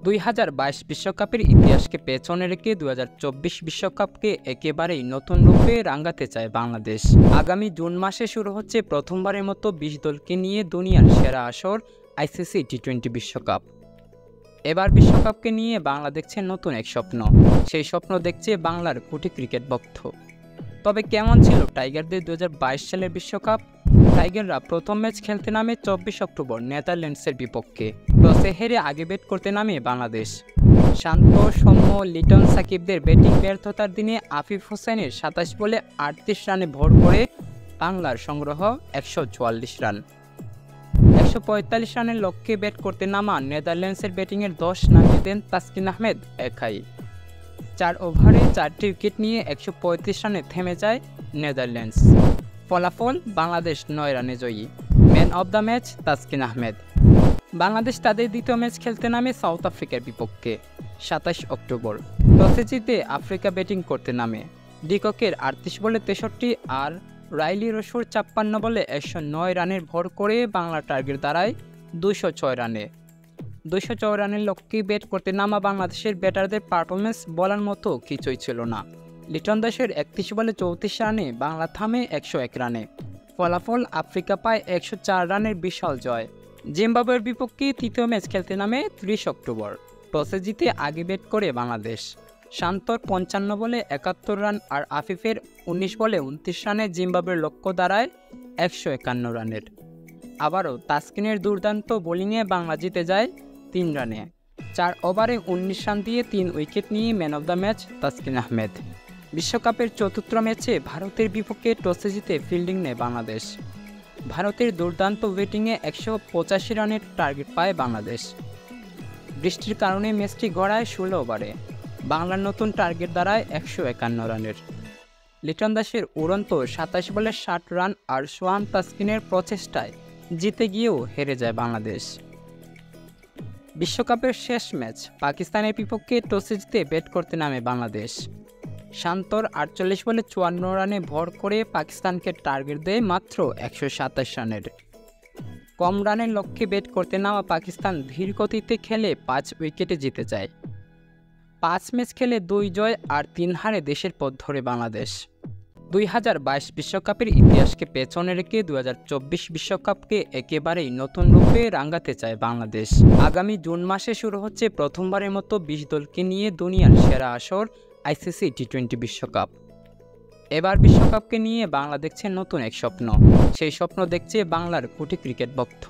2022 বিশ্বকাপের ইতিহাসকে পেছনে রেখে 2024 বিশ্বকাপকে একেবারেই নতুন রূপে রাঙাতে চায় বাংলাদেশ। আগামী জুন মাসে শুরু হচ্ছে প্রথমবারের মতো 20 দলকে নিয়ে দুনিয়ার সেরা আসর আইসিসি টি20 বিশ্বকাপ। এবার বিশ্বকাপকে নিয়ে বাংলা দেখছে নতুন এক স্বপ্ন। সেই স্বপ্ন দেখছে বাংলার কোটি ক্রিকেট ভক্ত। তবে কেমন ছিল টাইগারদের 2022 সালের বিশ্বকাপ? টাইগাররা প্রথম ম্যাচ খেলতে নামে 24 অক্টোবর নেদারল্যান্ডসের বিপক্ষে। টসে হেরে আগে ব্যাট করতে নামে বাংলাদেশ। শান্ত, সৌম্য, লিটন, সাকিবদের ব্যাটিং ব্যর্থতার দিনে আফিফ হোসেনের 27 বলে 38 রানে ভর করে বাংলার সংগ্রহ 144 রান। 145 রানের লক্ষ্যে ব্যাট করতে নামা নেদারল্যান্ডসের ব্যাটিংয়ের 10 নামিয়ে দেন তাসকিন আহমেদ একাই। 4 ওভারে 4টি উইকেট নিয়ে 135 রানে থেমে যায় নেদারল্যান্ডস। ফলাফল বাংলাদেশ 9 রানে জয়ী। Man of the match Taskin Ahmed. Bangladesh তাদের দ্বিতীয় ম্যাচ খেলতে নামে সাউথ আফ্রিকার বিপক্ষে 27 অক্টোবর। টসে জিতে আফ্রিকা ব্যাটিং করতে নামে। ডিককের 38 বলে 63 আর রাইলি রসুর 56 বলে 109 রানের ভর করে বাংলা টার্গেট দাঁড়ায় 206 রানে। 206 রানের লক্ষ্যে ব্যাট করতে নামা বাংলাদেশের ব্যাটারদের পারফরমেন্স বলার মতো কিছুই ছিল না। লিটন দাসের 31 বলে 34 রানে বাংলা থামে 101 রানে। ফলাফল আফ্রিকা পায় 104 রানের বিশাল জয়। জিম্বাবুয়ের বিপক্ষে তৃতীয় ম্যাচ খেলতে নামে 30 অক্টোবর। টসে জিতে আগে ব্যাট করে বাংলাদেশ। শান্তর 55 বলে 71 রান আর আফিফের 19 বলে 29 রানে জিম্বাবুয়ের লক্ষ্য দাঁড়ায় 151 রানের। আবারও তাসকিনের দুর্দান্ত বোলিংয়ে বাংলা জিতে যায় 3 রানে। 4 ওভারে 19 রান দিয়ে 3 উইকেট নিয়ে man of the match Taskin Ahmed. বিশ্বকাপের চতুর্থ ম্যাচে ভারতের বিপক্ষে টসে জিতে ফিল্ডিং নেয় বাংলাদেশ। ভারতের দুর্দান্ত ব্যাটিংয়ে 185 রানের টার্গেট পায় বাংলাদেশ। বৃষ্টির কারণে ম্যাচটি গড়ায় 16 ওভারে। বাংলার নতুন টার্গেট দাঁড়ায় 151 রানের। লিটন দাসের উড়ন্ত 27 বলে 60 রান আর সোহান তাসকিনের প্রচেষ্টায় জিতে গিয়েও হেরে যায় বাংলাদেশ। বিশ্বকাপের শেষ ম্যাচ পাকিস্তানের বিপক্ষে টসে জিতে ব্যাট করতে নামে বাংলাদেশ। শান্তর 48 বলে 54 রানে ভর করে পাকিস্তানকে টার্গেট দেয় মাত্র 127 রানের। কম রানের লক্ষ্যে ব্যাট করতে নামা পাকিস্তান ধীর গতিতে খেলে 5 উইকেটে জিতে যায়। 5 ম্যাচ খেলে 2 জয় আর 3 হারে দেশের পথ ধরে বাংলাদেশ। 2022 বিশ্বকাপের ইতিহাসকে পেছনে রেখে 2024 বিশ্বকাপকে একেবারেই নতুন রূপে রাঙাতে চায় বাংলাদেশ। আগামী জুন মাসে শুরু হচ্ছে প্রথমবারের মতো 20 দলকে নিয়ে দুনিয়ার সেরা আসর আইসিসি টি20 বিশ্বকাপ। এবার বিশ্বকাপকে নিয়ে বাংলা দেখছে নতুন এক স্বপ্ন। সেই স্বপ্ন দেখছে বাংলার কোটি ক্রিকেট ভক্ত।